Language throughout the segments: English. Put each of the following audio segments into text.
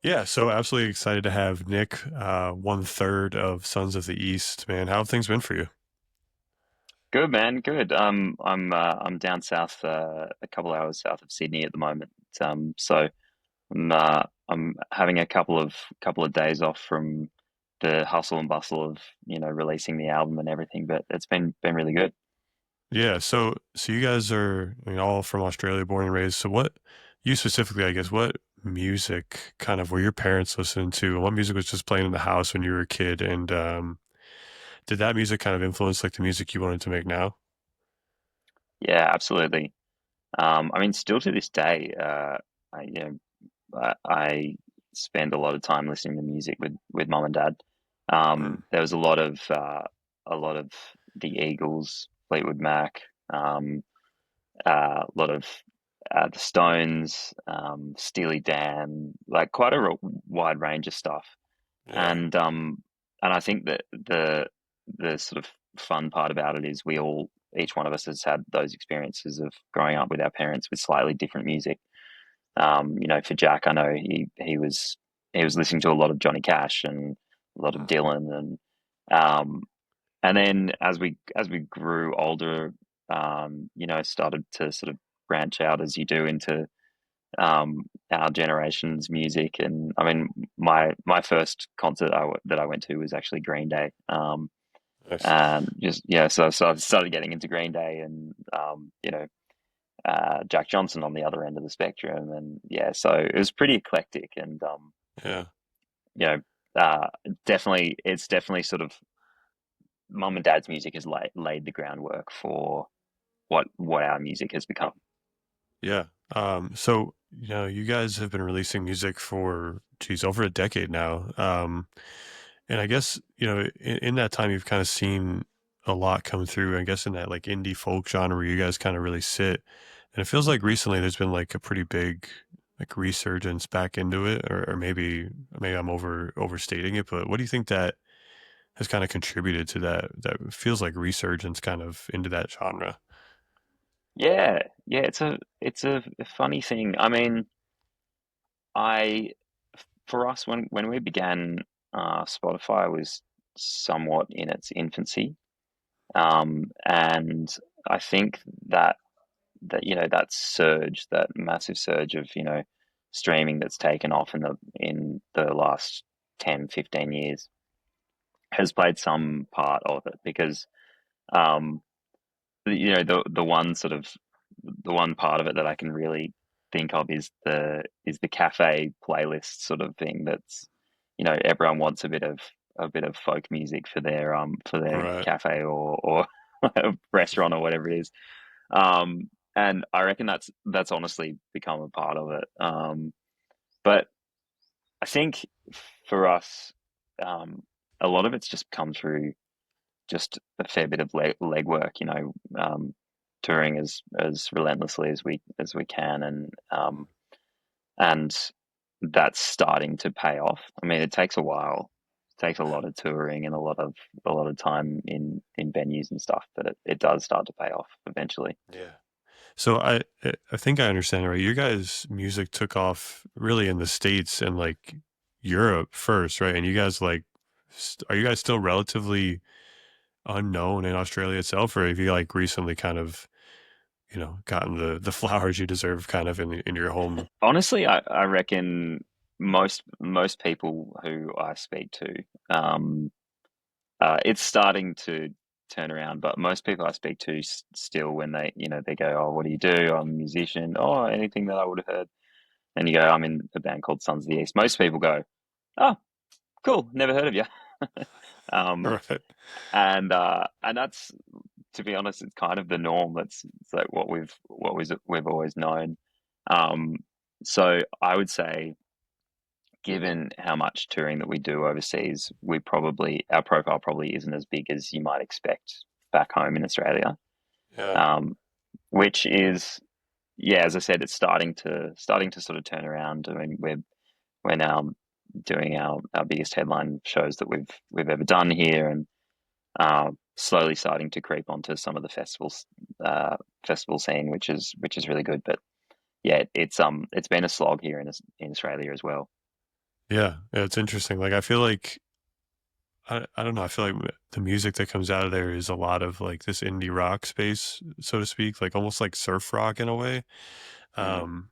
Yeah, so absolutely excited to have Nick, one third of Sons of the East. Man, how have things been for you? Good man, good. I'm down south, a couple hours south of Sydney at the moment. So I'm having a couple of days off from the hustle and bustle of releasing the album and everything. But it's been really good. Yeah, so you guys are, all from Australia, born and raised. So what you specifically, I guess, what music kind of were your parents listening to? What music was just playing in the house when you were a kid? And did that music kind of influence like the music you wanted to make now? Yeah, absolutely. I mean, still to this day, I spend a lot of time listening to music with mum and dad. Mm. There was a lot of the Eagles, Fleetwood Mac. A lot of the Stones, Steely Dan, like quite a wide range of stuff. Yeah. And I think that the sort of fun part about it is each one of us has had those experiences of growing up with our parents with slightly different music. For Jack, I know he was listening to a lot of Johnny Cash and a lot of Mm. Dylan um, and then as we grew older, started to sort of branch out as you do into our generation's music. And I mean, my first concert that I went to was actually Green Day. Nice. And just yeah, so I started getting into Green Day and Jack Johnson on the other end of the spectrum, and yeah, so it was pretty eclectic. And Yeah. you know, uh, it's definitely sort of mum and dad's music has laid the groundwork for what our music has become. Yeah. So, you guys have been releasing music for, geez, over a decade now. And I guess, in that time, you've kind of seen a lot come through, I guess, in that like indie folk genre where you guys kind of really sit. And it feels like recently there's been like a pretty big like resurgence back into it, or maybe I'm overstating it, but what do you think that has kind of contributed to that feels like resurgence kind of into that genre? Yeah, yeah, it's a funny thing. I mean, I for us when we began, Spotify was somewhat in its infancy, and I think that surge, that massive surge of streaming that's taken off in the last 10, 15 years has played some part of it because um, the one part of it that I can really think of is the cafe playlist sort of thing. That's everyone wants a bit of folk music for their Right. cafe or restaurant or whatever it is. And I reckon that's honestly become a part of it. But I think for us, um, a lot of it's just come through just a fair bit of legwork, touring as relentlessly as we can, and that's starting to pay off. I mean, it takes a while. It takes a lot of touring and a lot of time in venues and stuff, but it does start to pay off eventually. Yeah. So I think I understand, right? Your guys' music took off really in the States and like Europe first, right? And you guys like are you guys still relatively unknown in Australia itself, or have you like recently kind of, gotten the flowers you deserve kind of in your home? Honestly, I reckon most people who I speak to, um, it's starting to turn around, but most people I speak to still, when they go, "Oh, what do you do?" "I'm a musician." "Oh, anything that I would have heard." And you go, "I'm in a band called Sons of the East." Most people go, "Oh, cool, never heard of you." Um, Right. and that's, to be honest, it's kind of the norm. It's like what we've always known. Um, so I would say, given how much touring that we do overseas, our profile probably isn't as big as you might expect back home in Australia. Yeah. Um, which is, yeah, as I said, it's starting to sort of turn around. I mean, we're now doing our biggest headline shows that we've ever done here, and slowly starting to creep onto some of the festival scene, which is really good. But yeah, it's been a slog here in Australia as well. Yeah, yeah, it's interesting. Like I feel like I don't know. I feel like the music that comes out of there is a lot of like this indie rock space, so to speak, like almost like surf rock in a way. Mm, Um,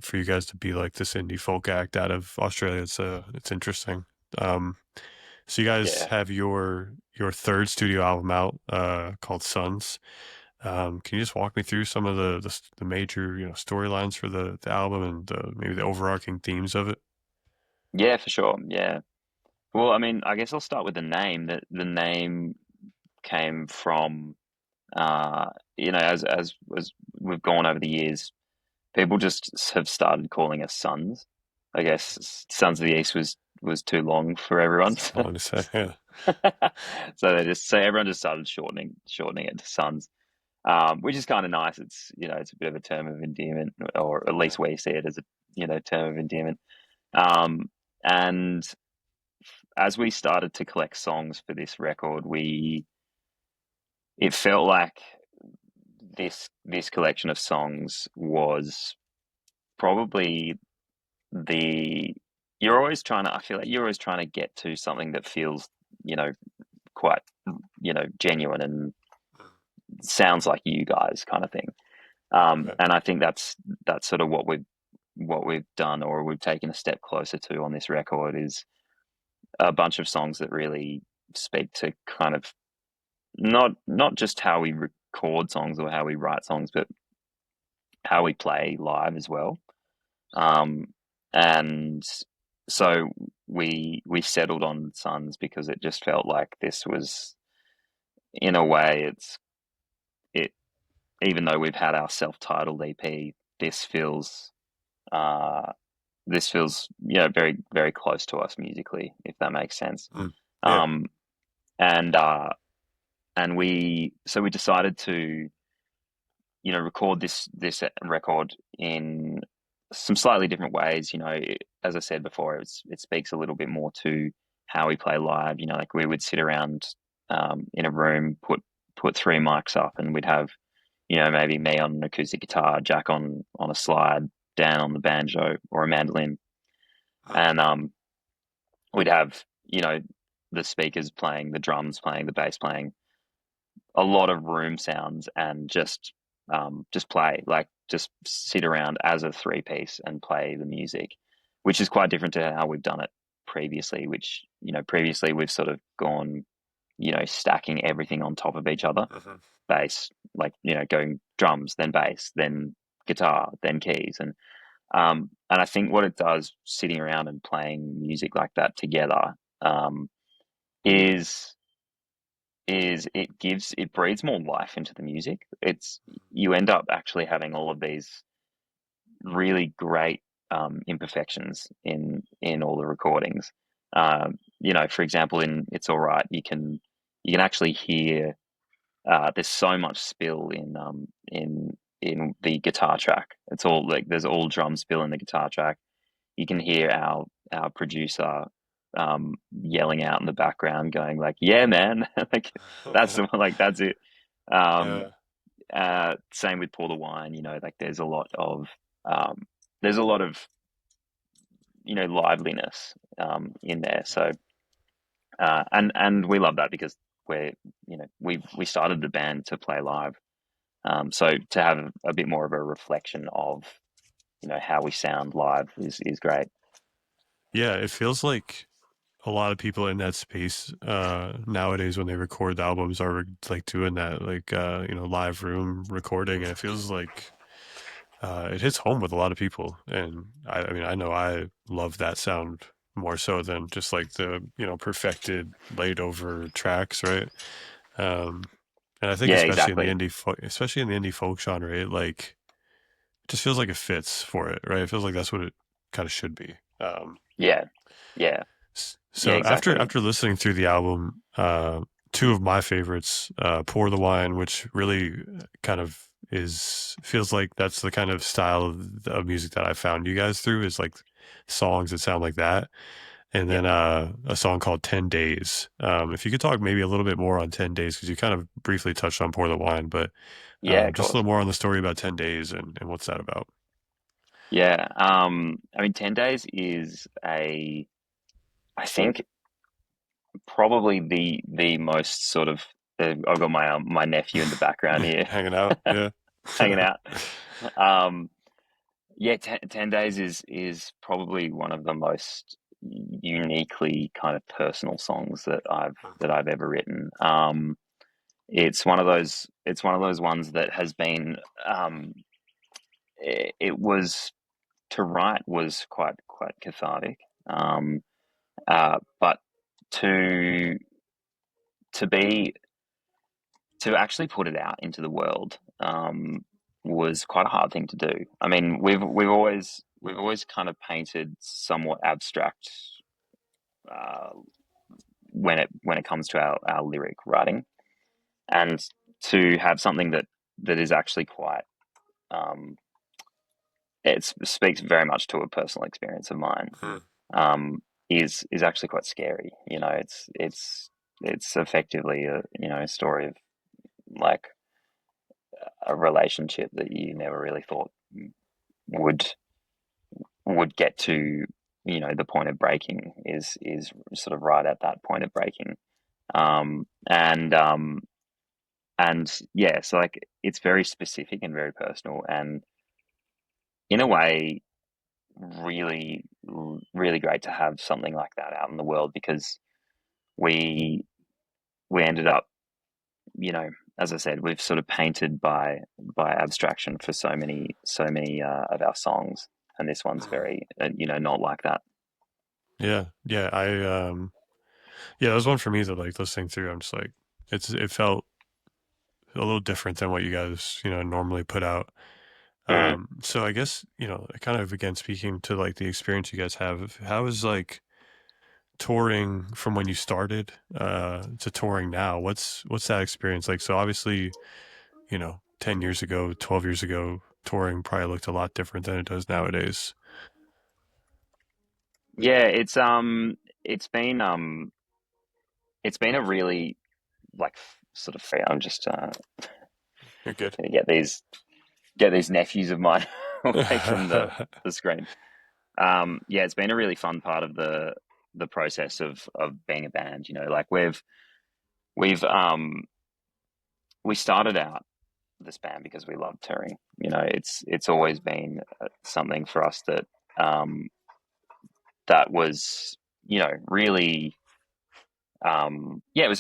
for you guys to be like this indie folk act out of Australia, it's interesting. Um, so you guys yeah. have your third studio album out, called Sons. Can you just walk me through some of the major, storylines for the album and maybe the overarching themes of it? Yeah, for sure. Yeah. Well, I mean, I guess I'll start with the name. The name came from uh, as we've gone over the years, people just have started calling us Sons. I guess Sons of the East was too long for everyone. I want to say, yeah, So everyone just started shortening it to Sons. Which is kind of nice. It's a bit of a term of endearment, or at yeah. least we see it as a term of endearment. Um, and as we started to collect songs for this record, we it felt like this collection of songs was probably the you're always trying to I feel like you're always trying to get to something that feels you know quite genuine and sounds like you guys kind of thing. Right. And I think that's sort of what we've done, or we've taken a step closer to on this record, is a bunch of songs that really speak to kind of not just how we record songs or how we write songs, but how we play live as well. And so we settled on Sons because it just felt like this was, in a way, it even though we've had our self-titled EP, this feels uh, very very close to us musically, if that makes sense. Mm. Yeah. Um, and uh, and we decided to record this record in some slightly different ways. As I said before, it speaks a little bit more to how we play live. Like we would sit around in a room, put three mics up, and we'd have maybe me on an acoustic guitar, Jack on a slide, Dan on the banjo or a mandolin, Mm. and we'd have the speakers playing, the drums playing, the bass playing, a lot of room sounds, and just play, like just sit around as a three piece and play the music, which is quite different to how we've done it previously. Which previously we've sort of gone stacking everything on top of each other, Mhm. bass, like going drums, then bass, then guitar, then keys, and I think what it does sitting around and playing music like that together, um, is it breathes more life into the music. You end up actually having all of these really great imperfections in all the recordings. For example, in "It's All Right," you can actually hear there's so much spill in the guitar track. It's all like there's all drum spill in the guitar track. You can hear our producer yelling out in the background, going like, "Yeah, man!" like that's the one, like that's it. Um, Yeah. Same with Pour the Wine. Like um, there's a lot of liveliness in there. So and we love that because we started the band to play live. So to have a bit more of a reflection of how we sound live is great. Yeah, it feels like a lot of people in that space nowadays when they record the albums are like doing that like live room recording, and it feels like it hits home with a lot of people. And I mean, I know I love that sound more so than just like the perfected laid over tracks, right? um and I think Yeah, especially in the exactly. especially in the indie folk genre, it like just feels like it fits for it, right? It feels like that's what it kind of should be. Yeah, yeah, yeah, So exactly. after listening through the album, two of my favorites, "Pour the Wine," which really kind of is feels like that's the kind of style of music that I found you guys through, is like songs that sound like that, and Yeah, then a song called "10 Days." If you could talk maybe a little bit more on "10 Days," because you kind of briefly touched on "Pour the Wine," but yeah, of just a course. little more on the story about "10 Days" and what's that about? Yeah. I mean, 10 days is I think probably the most sort of, I've got my nephew in the background here Hanging out. Yeah. hanging out. Um, yeah, 10 days is probably one of the most uniquely kind of personal songs that I've ever written. It's one of those ones that has been, um, it was to write was quite cathartic. But to to be to actually put it out into the world, was quite a hard thing to do. I mean, we've always kind of painted somewhat abstract, uh, when it comes to our lyric writing, and to have something that is actually quite, um, it speaks very much to a personal experience of mine, Hmm. is actually quite scary. It's effectively a story of, like, a relationship that you never really thought would would get to, the point of breaking, is sort of right at that point of breaking. um and um and yeah, so, like, it's very specific and very personal, and in a way really, really great to have something like that out in the world, because we we ended up, you know as I said, we've sort of painted by abstraction for so many of our songs, and this one's Mhm. very, not like that. Yeah. Yeah. Yeah, that was one for me that like listening through. I'm just like, it felt a little different than what you guys, normally put out. Mm. So I guess, kind of again speaking to like the experience you guys have, how is like touring from when you started to touring now? What's that experience like? So obviously, 10 years ago, 12 years ago, touring probably looked a lot different than it does nowadays. Yeah, it's been, a really, like, sort of free. I'm just, You're good. gonna get these nephews of mine away from the screen. Yeah, it's been a really fun part of the process of being a band. Like, we've we started out this band because we love touring. It's always been, something for us that was, really, yeah,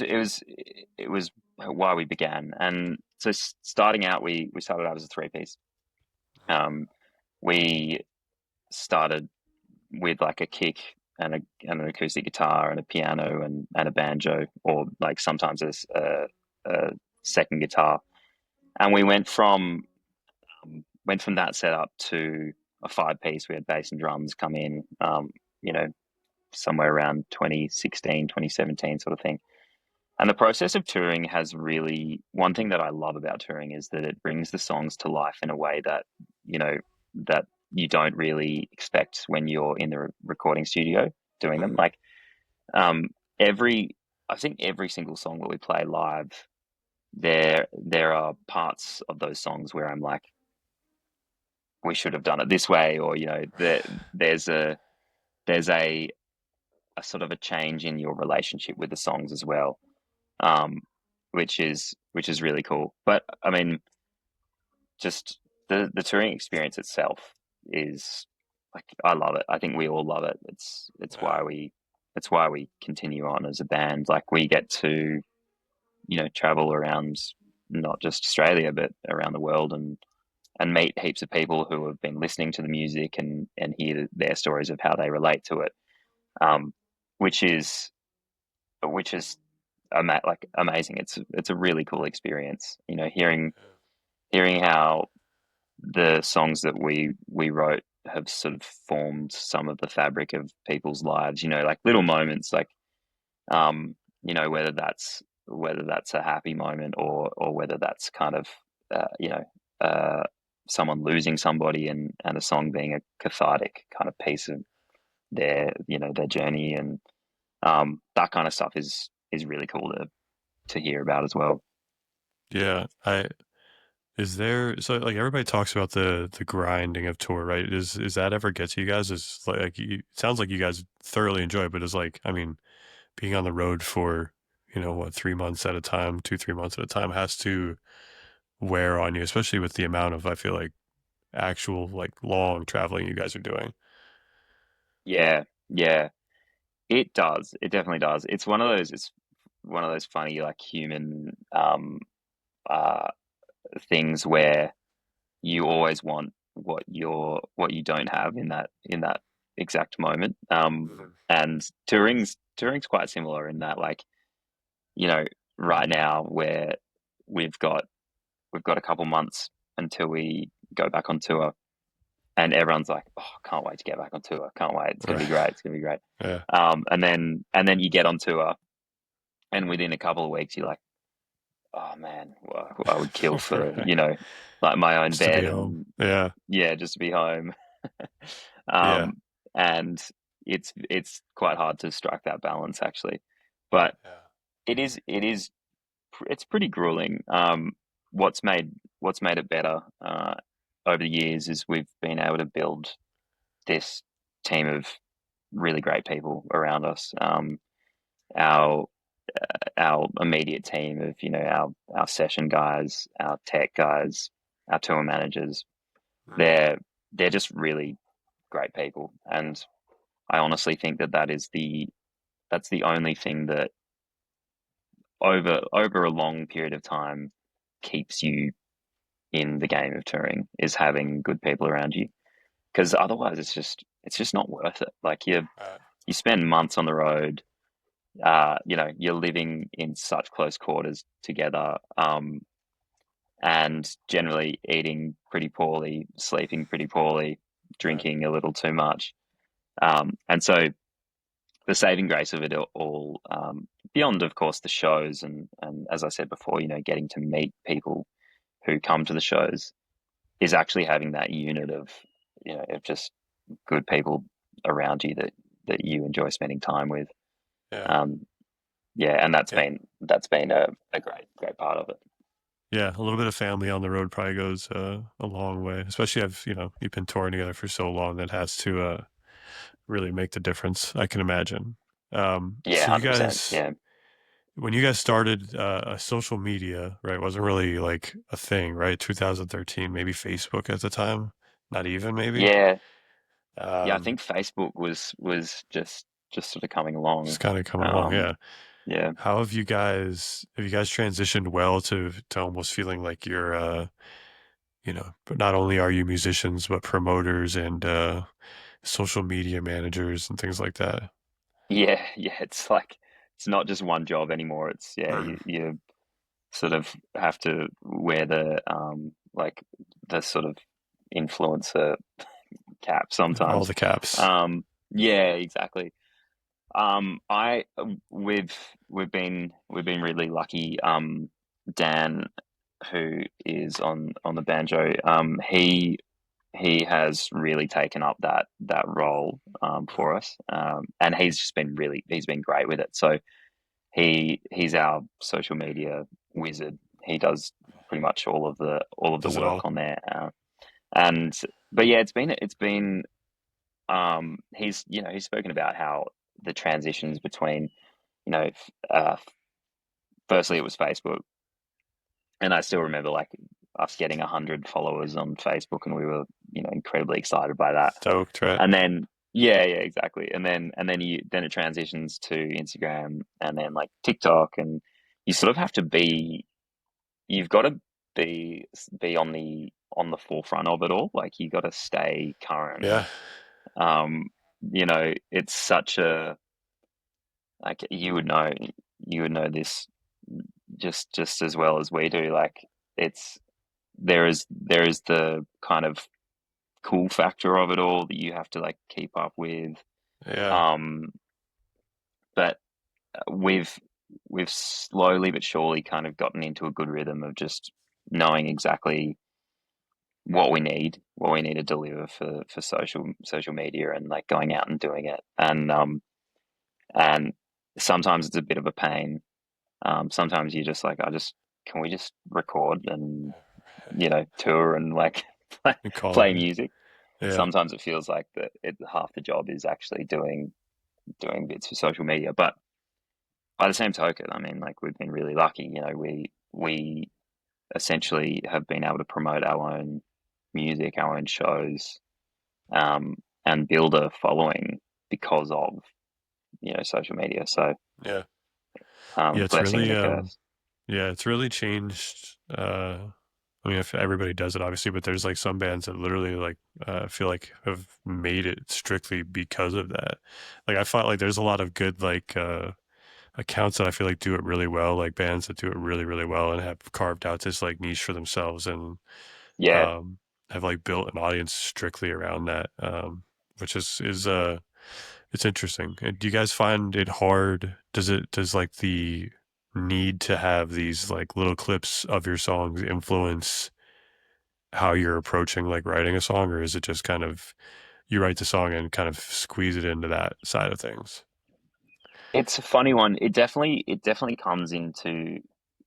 it was why we began. And so, starting out, we started out as a three piece. Um, we started with, like, a kick and an acoustic guitar and a piano and a banjo, or, like, sometimes a second guitar. And we went from that setup to a five piece. We had bass and drums come in, you know, somewhere around 2016, 2017 sort of thing. And the process of touring has really, one thing that I love about touring is that it brings the songs to life in a way you know, that you don't really expect when you're in the recording studio doing them. Mhm. Like, um, every, I think every single song that we play live, there are parts of those songs where I'm like, we should have done it this way, or, there's a sort of a change in your relationship with the songs as well, um, which is really cool. But I mean, just the touring experience itself is, like, I love it. I think we all love it. It's Yeah. why we continue on as a band. Like, we get to, travel around, not just Australia but around the world, and meet heaps of people who have been listening to the music, and hear their stories of how they relate to it, um, which is which is like, amazing. It's a really cool experience. Hearing how the songs that we wrote have sort of formed some of the fabric of people's lives. Like, little moments, like, um, whether that's a happy moment, or whether that's kind of, uh, someone losing somebody, and a song being a cathartic kind of piece of their journey, and, that kind of stuff is really cool to hear about as well. Yeah. Is there so like everybody talks about the grinding of tour, right? Is that ever get to you guys? Is like you, it sounds like you guys thoroughly enjoy it, but it's like I mean, being on the road for what 3 months at a time, 2 3 months at a time has to wear on you, especially with the amount of I feel like actual like long traveling you guys are doing. Yeah, yeah, it does. It definitely does. It's one of those. It's one of those funny like human uh things where you always want what you don't have in that exact moment. Mhm. And touring's quite similar in that like you know right now where we've got we've got a couple months until we go back on tour, and everyone's like, "Oh, can't wait to get back on tour! Can't wait! It's gonna Right. be great! It's gonna be great!" Yeah. And then you get on tour, and within a couple of weeks, you're like, "Oh man, well, I would kill for Right. like my own Just to bed be home. and Yeah. yeah, just to be home." Yeah. um, and it's quite hard to strike that balance actually, but Yeah. it is it's pretty grueling. What's made what's made it better over the years is we've been able to build this team of really great people around us. Our our immediate team of our session guys, our tech guys, our tour managers. Mhm. They're they're just really great people, and I honestly think that that's the only thing that over a long period of time keeps you in the game of touring is having good people around you, because otherwise it's just not worth it. Like Right. you spend months on the road, you're living in such close quarters together, and generally eating pretty poorly, sleeping pretty poorly, Right. drinking a little too much. And so the saving grace of it all, beyond, of course, the shows and as I said before, getting to meet people who come to the shows is actually having that unit of, of just good people around you that you enjoy spending time with. Yeah. Um, yeah, and Yeah. that's been a great part of it. Yeah, a little bit of family on the road probably goes a long way, especially if you've been touring together for so long. That has to really make the difference. I can imagine. Yeah, So you 100%. guys, Yeah, when you guys started social media, right, wasn't really like a thing, right? 2013, maybe Facebook at the time, not even maybe. yeah, yeah. I Um, think Facebook was just sort of coming along. just kind of coming along, Um, yeah. yeah, How have you guys transitioned well to almost feeling like you're but not only are you musicians, but promoters and social media managers and things like that. yeah, yeah. It's like it's not just one job anymore. It's yeah, Mhm. you sort of have to wear the like the sort of influencer cap All sometimes. the caps. Yeah, exactly. I we've been really lucky. Dan, who is on the banjo, he has really taken up that role Mhm. for us, and he's been great with it. So he's our social media wizard. He does pretty much all of the Does it work all. on there, and but yeah, it's been he's spoken about how the transitions between you know uh, firstly it was Facebook, and I still remember like us getting 100 followers on Facebook, and we were incredibly excited by that. Stoked, right? And then yeah, exactly. And then it transitions to Instagram and then like TikTok, and you sort of have to be you've got to be on the forefront of it all. Like you got to stay current. Yeah. Um, it's such a like you would know this just as well as we do. Like it's there is the kind of cool factor of it all that you have to like keep up with. Yeah. Um, but we've we've slowly but surely kind of gotten into a good rhythm of just knowing exactly what we need to deliver for social media and like going out and doing it. And sometimes it's a bit of a pain. Sometimes you're just like, can we just record and tour and like play, And call play it. music. Yeah. Sometimes it feels like that half the job is actually doing bits for social media. But by the same token, I mean, like we've been really lucky. We essentially have been able to promote our own music, our own shows, um, and build a following because of social media. So Yeah. Yeah, it's blessing and really a curse. yeah, it's really changed. I mean, if everybody does it, obviously, but there's like some bands that literally like feel like have made it strictly because of that. Like I felt like there's a lot of good like accounts that I feel like do it really well, like bands that do it really, really well and have carved out this like niche for themselves and Yeah, um have like built an audience strictly around that. Which is it's interesting. And do you guys find it hard? Does like the need to have these like little clips of your songs influence how you're approaching like writing a song, or is it just kind of you write the song and kind of squeeze it into that side of things? it's a funny one. It definitely comes into,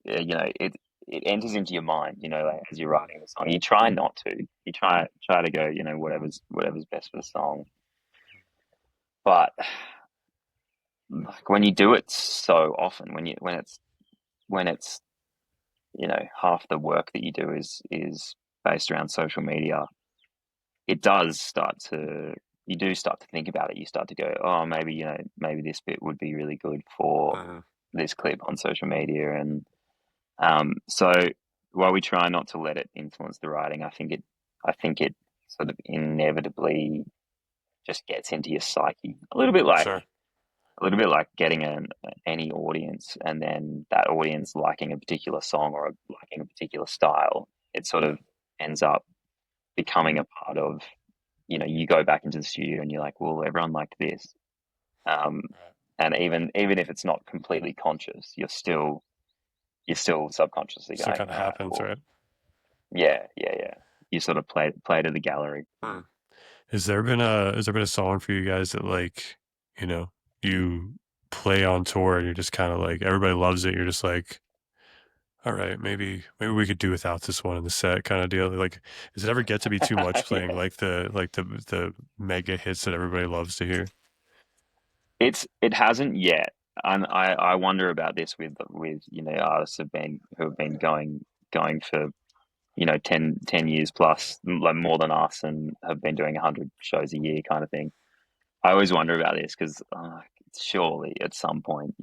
it enters into your mind. Like as you're writing the song, you try not to. You try to go, whatever's best for the song. But like when you do it so often, when it's half the work that you do is based around social media, it does start to you do start to think about it. You start to go, oh, maybe this bit would be really good for Mhm. this clip on social media, and so while we try not to let it influence the writing, I think it sort of inevitably just gets into your psyche Sure. a little bit like getting any audience, and then that audience liking a particular song or liking a particular style. It sort Yeah. of ends up becoming a part of, you go back into the studio and you're like, well, everyone liked this. Um, Right. and even if it's not completely conscious, you're still subconsciously Still going, kind of all right, happens, well, right? yeah, yeah, yeah. You sort of play to the gallery. Hmm. Has there been a song for you guys that like, you know, you play on tour and you're just kind of like everybody loves it. You're just like, all right, maybe we could do without this one in the set kind of deal. Like, does it ever get to be too much playing Yeah, like the mega hits that everybody loves to hear? it hasn't yet, and I wonder about this with artists who have been going for 10 years plus, like more than us, and have been doing 100 shows a year kind of thing. I always wonder about this because surely at some point,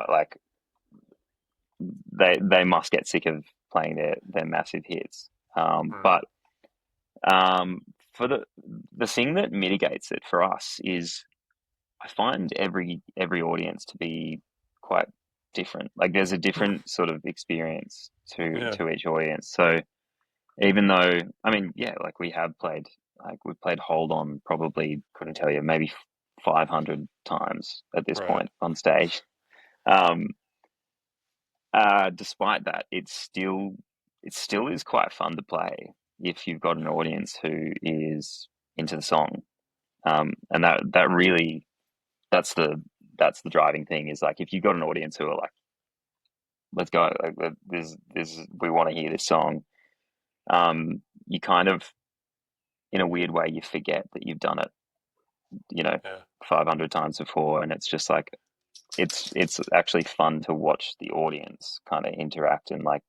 like they must get sick of playing their massive hits. Mm. But um, for the thing that mitigates it for us is I find every audience to be quite different. Like there's a Hmm. different sort of experience to Yeah. to each audience. So even though, I mean, yeah, like we've played Hold On, probably couldn't tell you, maybe 500 times at this Right. point on stage. Um, despite that, it still is quite fun to play if you've got an Yeah. audience who is into the song. And that really that's the driving thing, is like if you've got an audience who are like, let's go, like this we want to hear this song. You kind of, in a weird way, you forget that you've done it, you know, Yeah. 500 times before, and it's just like it's actually fun to watch the audience kind of interact and like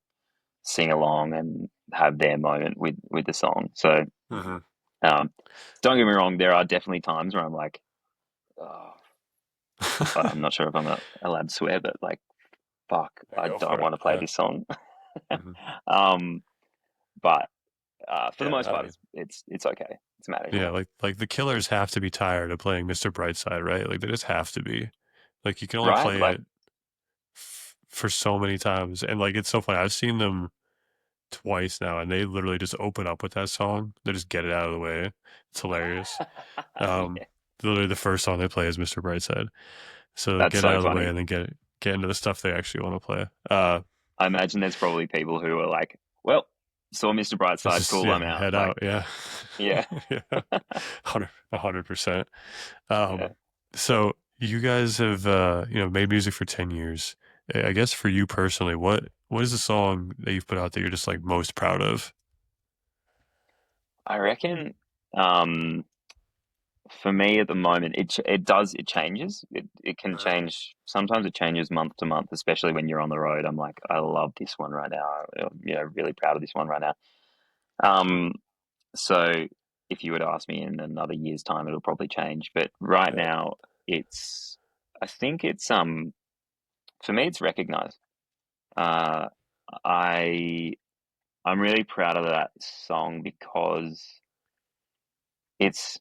sing along and have their moment with the song. So Hmm. um, don't get me wrong, there are definitely times where I'm like, oh, I'm not sure if I'm allowed to swear, but like, fuck, Yeah, I go don't for it. want to play Yeah. this song. Hmm. um, but for the Yeah. most I part, mean, it's okay, it's yeah, manageable. like the Killers have to be tired of playing Mr. Brightside, right? Like they just have to be. Like you can only Right? play Like, it for so many times, and like it's so funny. I've seen them twice now, and they literally just open up with that song. They just get it out of the way. It's hilarious. Um, yeah, literally the first song they play is Mr. Brightside. So that's get out so of the way funny. and then get into the stuff they actually want to play. I imagine there's probably people who are like, well, saw Mr. Let's Brightside, just cool, I'm yeah out. head Like, out. Yeah, yeah, yeah, 100%. yeah. Um, so you guys have made music for 10 years. I guess for you personally, what is the song that you've put out that you're just like most proud of? I reckon for me at the moment, it changes. It can Uh-huh. change. Sometimes it changes month to month, especially when you're on the road. I'm like, I love this one right now. Really proud of this one right now. Um, so if you were to ask me in another year's time, it'll probably change. But right Yeah. now, it's. I think it's for me, it's recognized. Uh, I I'm really proud of that song because it's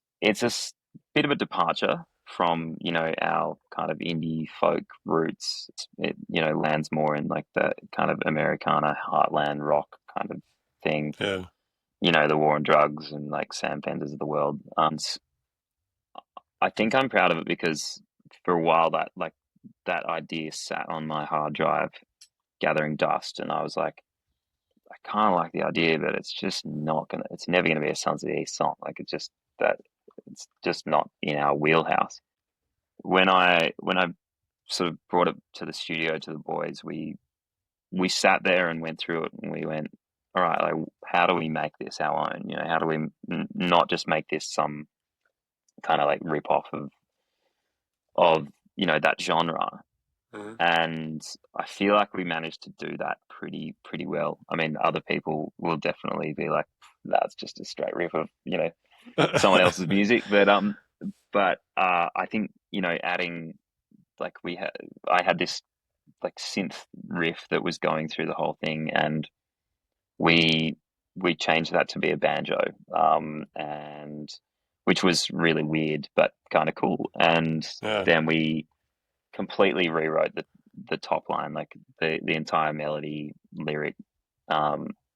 bit of a departure from our kind of indie folk roots. It lands more in like the kind of Americana heartland rock kind of thing. Yeah. The war on drugs and like Sam Fenders of the world. I think I'm proud of it because for a while that idea sat on my hard drive gathering dust, and I was like, I kind of like the idea, but it's never gonna be a Sons of the East song. Like that, it's just not in our wheelhouse. When I sort of brought it to the studio to the boys, we sat there and went through it, and we went, all right, like how do we make this our own? How do we not just make this some kind of like rip off of that genre? Mhm. And I feel like we managed to do that pretty well. I mean, other people will definitely be like, "That's just a straight rip of someone else's music," but I think adding like I had this like synth riff that was going through the whole thing, and we we changed that to be a banjo, and which was really weird but kind of cool. And Yeah. then we completely rewrote the top line, like the entire melody lyric.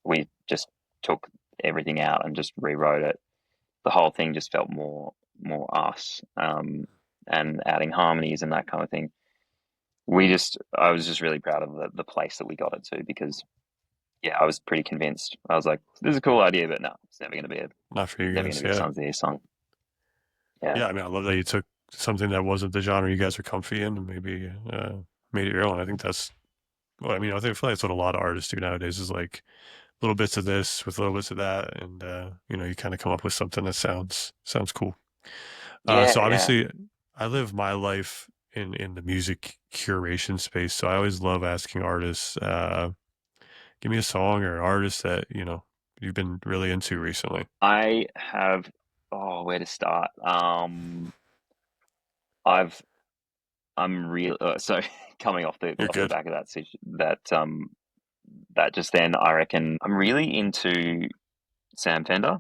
We just took everything out and just rewrote it. The whole thing just felt more us, and adding harmonies and that kind of thing. I was just really proud of the place that we got it to because yeah, I was pretty convinced. I was like, this is a cool idea, but no, it's Not for you never gonna guys. be a Yeah. Sons of the East song. Yeah, Yeah. I mean, I love that you took something that wasn't the genre you guys were comfy in and maybe made it your own. I think that's, well, I mean, I feel like that's what a lot of artists do nowadays is like little bits of this with little bits of that. And, you kind of come up with something that sounds cool. So yeah. obviously, I live my life in the music curation space. So I always love asking artists, give me a song or artist that you've been really into recently. I have. Oh, where to start? I've I'm real. So coming You're off the good. back of that just then, I reckon I'm really into Sam Fender,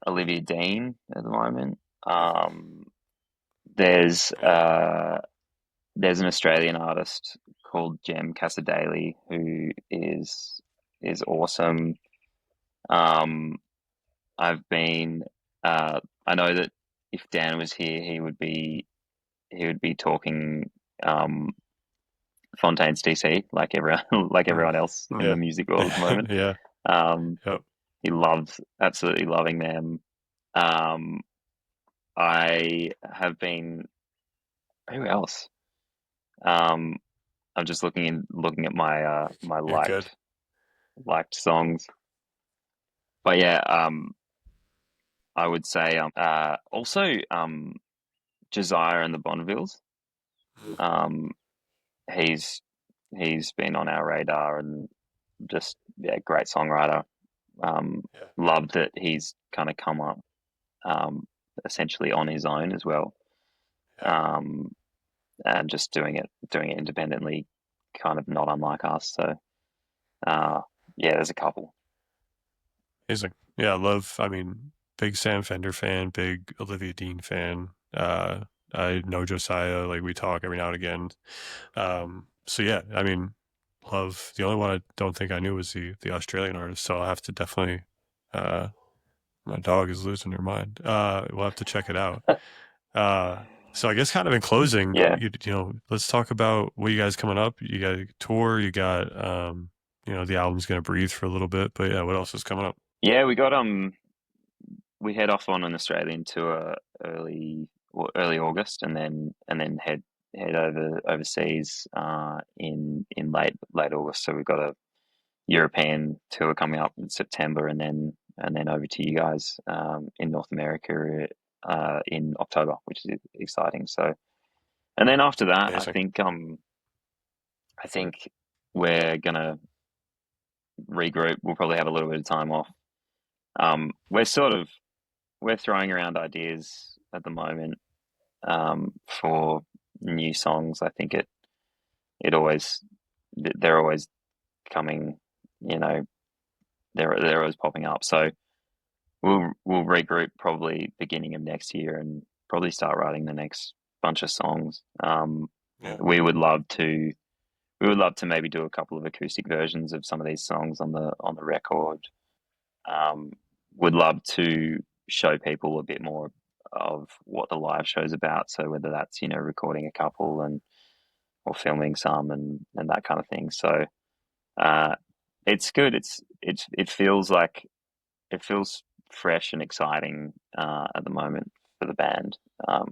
Olivia Dean at the moment. Mhm. Um, there's Yeah, there's an Australian artist called Jem Casadei who is awesome. Um, I've been I know that if Dan was here, he would be talking um, Fontaine's DC like everyone like mm, everyone else in the yeah, music world at the moment. yeah, Um, yep. he loves absolutely loving them. Um, I have been who else? Um, I'm just looking at my You're good. liked songs. But yeah, I would say also Josiah and the Bonnevilles. Mhm. Um, he's he's been on our radar and just yeah, great songwriter. Um, Yeah, Love that he's kind of come up essentially on his own as well, yeah, um, and just doing it independently, kind of not unlike us. So uh, yeah, there's a couple. amazing. Yeah, I love. I mean, big Sam Fender fan, big Olivia Dean fan. I know Josiah. Like we talk every now and again. So yeah, I mean, love. The only one I don't think I knew was the Australian artist. So I'll have to definitely. Uh, my dog is losing her mind. We'll have to check it out. So I guess kind of in closing, Yeah, let's talk about what you guys coming up. You got a tour, you got the album's gonna breathe for a little bit, but yeah, what else is coming up? yeah. We head off on an Australian tour early August, and then head overseas in late August. So we've got European tour coming up in September, and then over to you guys in North America in October, which is exciting. So, and then after that, Amazing. I think we're gonna regroup. We'll probably have a little bit of time off. We're sort of we're throwing around ideas at the moment for new songs. I think it always they're always coming, you know, they're always popping up. So we'll regroup probably beginning of next year and probably start writing the next bunch of songs. Yeah. We would love to we would love to maybe do a couple of acoustic versions of some of these songs on the record. Um, would love to show people a bit more of what the live show's about. So whether that's, you know, recording a couple and or filming some and that kind of thing. So uh, it's good. It feels like it feels fresh and exciting at the moment for the band,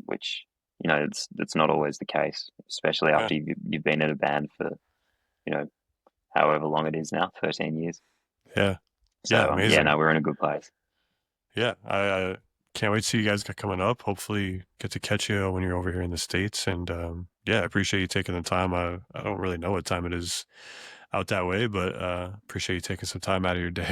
which, you know, it's not always the case, especially Yeah. after you've been in a band for, you know, however long it is now, 13 years. Yeah. So Yeah. yeah, Amazing. no, we're in a good place. Yeah. I can't wait to see you guys coming up. Hopefully, get to catch you when you're over here in the States. And yeah, I appreciate you taking the time. I don't really know what time it is out that way, but appreciate you taking some time out of your day.